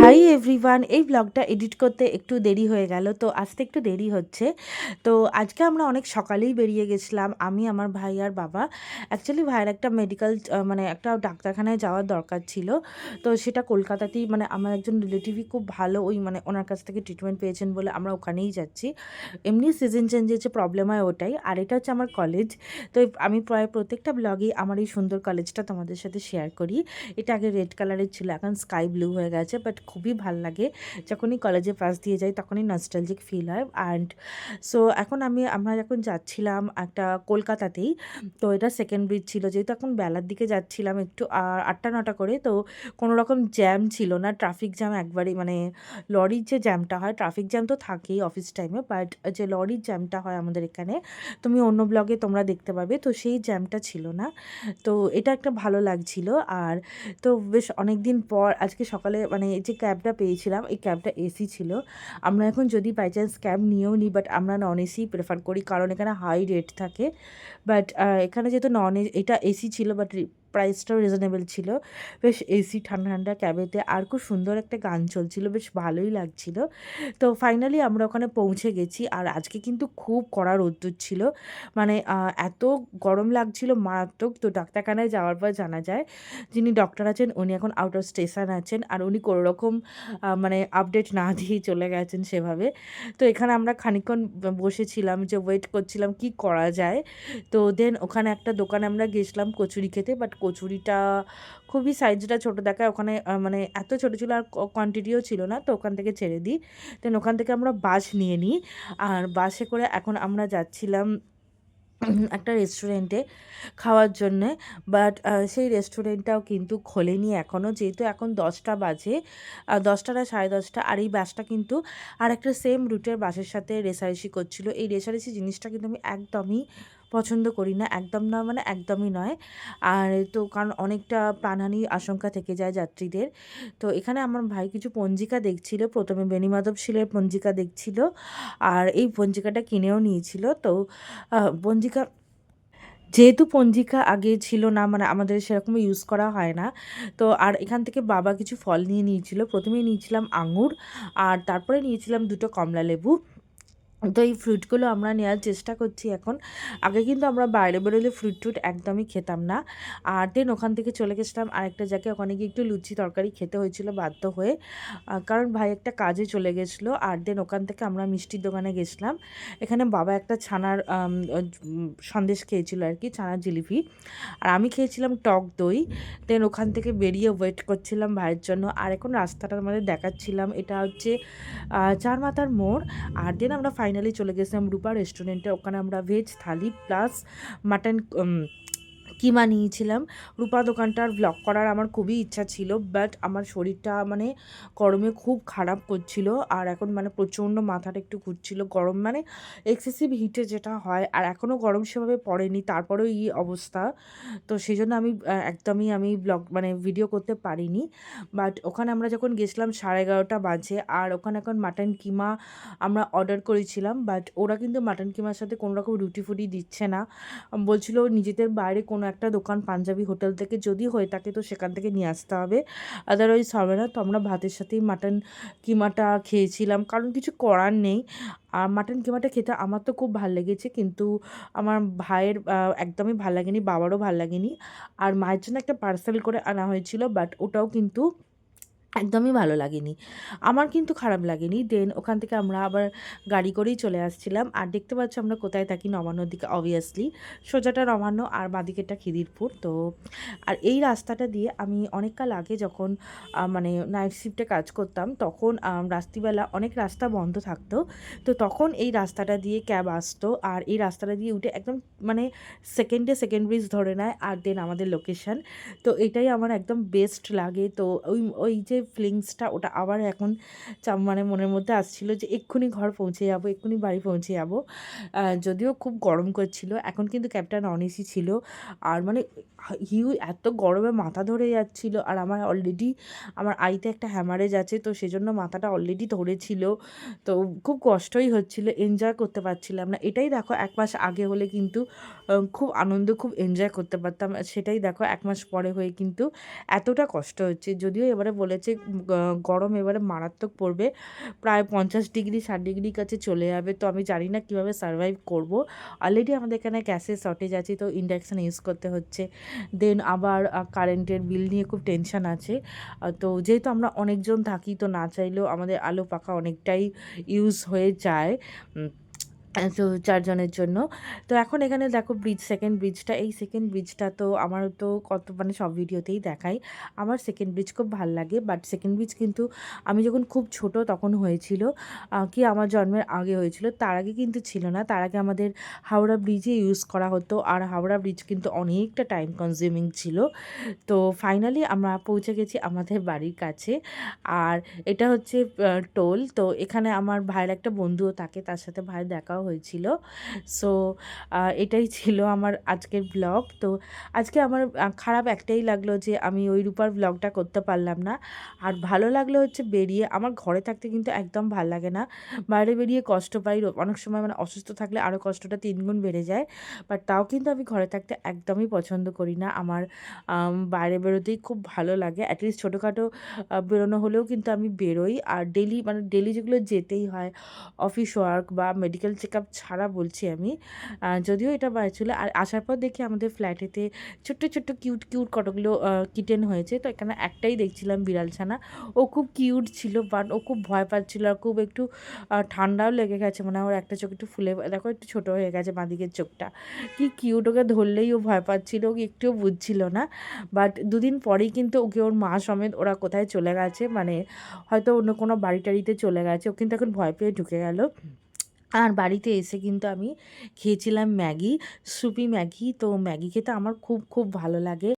Hi everyone, এই ব্লগটা edit করতে একটু দেরি হয়ে গেল, তো আসতে একটু দেরি হচ্ছে। তো আজকে আমরা অনেক সকালেই বেরিয়ে গেছিলাম, আমি, আমার ভাই আর বাবা। অ্যাকচুয়ালি ভাইয়ের একটা মেডিকেল মানে একটা ডাক্তারখানায় যাওয়ার দরকার ছিল। তো সেটা কলকাতাতেই, মানে আমার একজন রিলেটিভই খুব ভালো, ওই মানে ওনার কাছ থেকে ট্রিটমেন্ট পেয়েছেন বলে আমরা ওখানেই যাচ্ছি। এমনি সিজন চেঞ্জের যে প্রবলেম হয় ওটাই। আর এটা হচ্ছে আমার কলেজ। তো আমি প্রায় প্রত্যেকটা ব্লগেই আমার এই সুন্দর কলেজটা তোমাদের সাথে শেয়ার করি। এটা আগে রেড কালারের ছিল, এখন স্কাই ব্লু হয়ে গেছে, বাট খুবই ভাল লাগে। যখনই কলেজে পাশ দিয়ে যাই তখনই নস্টালজিক ফিল হয়। অ্যান্ড সো এখন আমরা যখন যাচ্ছিলাম একটা কলকাতাতেই, তো এটা সেকেন্ড ব্রিজ ছিল, যেহেতু এখন বেলার দিকে যাচ্ছিলাম একটু 8টা-9টা করে, তো কোনো রকম জ্যাম ছিল না, ট্রাফিক জ্যাম একবারেই, মানে লরির যে জ্যামটা হয়, ট্রাফিক জ্যাম তো থাকেই অফিস টাইমে, বাট যে লরির জ্যামটা হয় আমাদের এখানে, তুমি অন্য ব্লগে তোমরা দেখতে পাবে, তো সেই জ্যামটা ছিল না। তো এটা একটা ভালো লাগছিল। আর তো বেশ অনেক দিন পর আজকে সকালে, মানে এই যে ক্যাবটা পেয়েছিলাম, এই ক্যাবটা এসি ছিল। আমরা এখন যদি বাই চান্স ক্যাব নিয়েও নিই, বাট আমরা নন এসি প্রেফার করি, কারণ এখানে হাই রেট থাকে। বাট এখানে যেহেতু এটা এসি ছিল, বাট প্রাইসটাও রিজনেবল ছিল। বেশ এসি ঠান্ডা ঠান্ডা ক্যাবেতে, আর খুব সুন্দর একটা গান চলছিল, বেশ ভালোই লাগছিল। তো ফাইনালি আমরা ওখানে পৌঁছে গেছি। আর আজকে কিন্তু খুব কড়া রোদ্দুর ছিল, মানে এত গরম লাগছিল মারাত্মক। তো ডাক্তারখানায় যাওয়ার পর জানা যায় যিনি ডক্টর আছেন উনি এখন আউট অফ স্টেশন আছেন, আর উনি কোনো রকম মানে আপডেট না দিয়েই চলে গেছেন সেভাবে। তো এখানে আমরা খানিকক্ষণ বসেছিলাম, যে ওয়েট করছিলাম কি করা যায়। তো দেন ওখানে একটা দোকানে আমরা গেছিলাম কচুরি খেতে, বাট কচুরিটা খুবই সাইজটা ছোটো দেখায় ওখানে, মানে এত ছোটো ছিল, আর কোয়ান্টিটিও ছিল না, তো ওখান থেকে ছেড়ে দিই। দেন ওখান থেকে আমরা বাস নিয়ে নিই, আর বাসে করে এখন আমরা যাচ্ছিলাম একটা রেস্টুরেন্টে খাওয়ার জন্যে। বাট সেই রেস্টুরেন্টটাও কিন্তু খোলেনি এখনও, যেহেতু এখন 10টা বাজে, 10টা না 10:30। আর এই বাসটা কিন্তু আর একটা সেম রুটের বাসের সাথে রেষারেষি করছিল। এই রেষারেষি জিনিসটা কিন্তু আমি একদমই পছন্দ করি না, একদম না, মানে একদমই নয়। আর তো কারণ অনেকটা প্রাণহানির আশঙ্কা থেকে যায় যাত্রীদের। তো এখানে আমার ভাই কিছু পঞ্জিকা দেখছিল, প্রথমে বেণীমাধব শীলের পঞ্জিকা দেখছিল, আর এই পঞ্জিকাটা কিনেও নিয়েছিল। তো পঞ্জিকা, যেহেতু পঞ্জিকা আগে ছিল না, মানে আমাদের সেরকম ইউজ করা হয় না, তো আর এখান থেকে বাবা কিছু ফল নিয়ে নিয়েছিল। প্রথমেই নিয়েছিলাম আঙুর, আর তারপরে নিয়েছিলাম দুটো কমলা লেবু। তো এই ফ্রুটগুলো আমরা নেওয়ার চেষ্টা করছি এখন। আগে কিন্তু আমরা বাইরে বেরোলে ফ্রুট ট্রুট একদমই খেতাম না। আর দেন ওখান থেকে চলে গেছিলাম আরেকটা জায়গায়, ওখানে গিয়ে একটু লুচি তরকারি খেতে হয়েছিল বাধ্য হয়ে, কারণ ভাই একটা কাজে চলে গেছিলো। আর দেন ওখান থেকে আমরা মিষ্টির দোকানে গেছিলাম। এখানে বাবা একটা ছানার সন্দেশ খেয়েছিল আর কি, ছানার জিলিপি, আর আমি খেয়েছিলাম টক দই। দেন ওখান থেকে বেরিয়ে ওয়েট করছিলাম ভাইয়ের জন্য। আর এখন রাস্তাটা আমাদের দেখাচ্ছিলাম, এটা হচ্ছে চার মাথার মোড়। আর দেন আমরা ফাইনালি চলে গেছিলাম রূপা রেস্টুরেন্টে, ওখানে আমরা ভেজ থালি প্লাস মাটন কিমা নিয়েছিলাম। রূপা দোকানটার ভ্লগ করার আমার খুবই ইচ্ছা ছিল, বাট আমার শরীরটা মানে গরমে খুব খারাপ করছিল, আর এখন মানে প্রচণ্ড মাথাটা একটু ঘুরছিল, গরম মানে এক্সেসিভ হিটে যেটা হয়, আর এখনও গরম সেভাবে পড়েনি, তারপরেও এই অবস্থা। তো সেই জন্য একদমই আমি ব্লগ মানে ভিডিও করতে পারিনি। বাট ওখানে আমরা যখন গেছিলাম 11:30 বাজে, আর ওখানে এখন মাটন কিমা আমরা অর্ডার করেছিলাম, বাট ওরা কিন্তু মাটন কিমার সাথে কোনো রকম রুটি ফুটি দিচ্ছে না। বলছিল নিজেদের বাইরে কোনো একটা দোকান পাঞ্জাবি হোটেল থেকে যদি হয়ে থাকে তো সেখান থেকে নিয়ে আসতে হবে, আদারওয়াইজ হবে না। তো আমরা ভাতের সাথেই মাটন কিমাটা খেয়েছিলাম, কারণ কিছু করার নেই। আর মাটন কিমাটা খেতে আমার তো খুব ভাল লেগেছে, কিন্তু আমার ভাইয়ের একদমই ভাল লাগেনি, বাবারও ভাল লাগেনি। আর মায়ের জন্য একটা পার্সেল করে আনা হয়েছিল, বাট ওটাও কিন্তু একদমই ভালো লাগেনি, আমার কিন্তু খারাপ লাগেনি। দেন ওখান থেকে আমরা আবার গাড়ি করেই চলে আসছিলাম। আর দেখতে পাচ্ছি আমরা কোথায় থাকি, নবান্নর দিকে অবভিয়াসলি, সোজাটা নবান্ন আর বাঁদিকেরটা খিদিরপুর। তো আর এই রাস্তাটা দিয়ে আমি অনেককাল আগে যখন মানে নাইট শিফটে কাজ করতাম, তখন রাত্রিবেলা অনেক রাস্তা বন্ধ থাকতো, তো তখন এই রাস্তাটা দিয়ে ক্যাব আসতো, আর এই রাস্তাটা দিয়ে উঠে একদম মানে সেকেন্ড ব্রিজ ধরে নেয়, আর দেন আমাদের লোকেশান। তো এটাই আমার একদম বেস্ট লাগে। তো ওই ওই যে ফিলিংসটা ওটা আবার এখন মানে মনের মধ্যে আসছিল, যে এক্ষুনি ঘর পৌঁছে যাবো, এক্ষুনি বাড়ি পৌঁছে যাবো। যদিও খুব গরম করছিল, এখন কিন্তু ক্যাবটা নন এসি ছিল, আর মানে এত গরমে মাথা ধরে যাচ্ছিল, আর আমার আইতে একটা হ্যামারেজ আছে, তো সেজন্য মাথাটা অলরেডি ধরেছিল। তো খুব কষ্টই হচ্ছিল, এনজয় করতে পারছিলাম না। এটাই দেখো 1 মাস আগে হলে কিন্তু খুব আনন্দ, খুব এনজয় করতে পারতাম, সেটাই দেখো 1 মাস পরে হয়ে কিন্তু এতটা কষ্ট হচ্ছে। যদিও এবারে বলেছে গরম এবারে মারাত্মক পড়বে, প্রায় 50 ডিগ্রি 60 ডিগ্রির কাছে চলে যাবে। তো আমি জানি না কীভাবে সারভাইভ করব। অলরেডি আমাদের এখানে গ্যাসের শর্টেজ আছে, তো ইন্ডাকশান ইউজ করতে হচ্ছে। দেন আবার কারেন্টের বিল নিয়ে খুব টেনশান আছে। তো যেহেতু আমরা অনেকজন থাকি, তো না চাইলেও আমাদের আলো পাখা অনেকটাই ইউজ হয়ে যায়। তো 4 জনের জন্য। তো এখন এখানে দেখো সেকেন্ড ব্রিজটা, এই সেকেন্ড ব্রিজটা তো আমার তো কত মানে সব ভিডিওতেই দেখাই। আমার সেকেন্ড ব্রিজ খুব ভাল লাগে, বাট সেকেন্ড ব্রিজ কিন্তু আমি যখন খুব ছোট তখন হয়েছিল, কি আমার জন্মের আগে হয়েছিল। তার আগে কিন্তু ছিল না। তার আগে আমাদের হাওড়া ব্রিজে ইউজ করা হতো, আর হাওড়া ব্রিজ কিন্তু অনেকটা টাইম কনজিউমিং ছিল। তো ফাইনালি আমরা পৌঁছে গেছি আমাদের বাড়ির কাছে। আর এটা হচ্ছে টোল। তো এখানে আমার ভাইয়ের একটা বন্ধুও থাকে, তার সাথে ভাইয়ের দেখাও হয়েছিল। সো এটাই ছিল আমার আজকের ব্লগ। তো আজকে আমার খারাপ একটাই লাগলো যে আমি ওই রূপার ব্লগটা করতে পারলাম না। আর ভালো লাগলো হচ্ছে বেরিয়ে, আমার ঘরে থাকতে কিন্তু একদম ভাল লাগে না, বাইরে বেরিয়ে কষ্ট পাই। অনেক সময় মানে অসুস্থ থাকলে আরও কষ্টটা 3 গুণ বেড়ে যায়। বাট তাও কিন্তু আমি ঘরে থাকতে একদমই পছন্দ করি না। আমার বাইরে বেরোতেই খুব ভালো লাগে। অ্যাটলিস্ট ছোটোখাটো বেরোনো হলেও কিন্তু আমি বেরোই। আর ডেলি মানে ডেলি যেগুলো যেতেই হয়, অফিস ওয়ার্ক বা মেডিকেল চেক আপ ছাড়া বলছি আমি। যদিও এটা বাইরে ছিল। আর আসার পর দেখি আমাদের ফ্ল্যাটেতে ছোট্ট ছোট্ট কিউট কিউট কতগুলো কিটেন হয়েছে। তো এখানে একটাই দেখছিলাম বিড়াল ছানা। ও খুব কিউট ছিল, বাট ও খুব ভয় পাচ্ছিল, আর খুব একটু ঠান্ডাও লেগে গেছে। মানে ওর একটা চোখ একটু ফুলে, দেখো একটু ছোটো হয়ে গেছে বাঁদিকের চোখটা। কি কিউট, ওকে ধরলেই ও ভয় পাচ্ছিল, ওকে একটুও বুঝছিল না। বাট দুদিন পরেই কিন্তু ওকে ওর মা সমেত ওরা কোথায় চলে গেছে, মানে হয়তো অন্য কোনো বাড়ি টাড়িতে চলে গেছে। ও কিন্তু এখন ভয় পেয়ে ঢুকে গেল। আর বাড়িতে এসে কিন্তু আমি খেয়েছিলাম ম্যাগি, সুপি ম্যাগি। তো ম্যাগি খেতে আমার খুব খুব ভালো লাগে।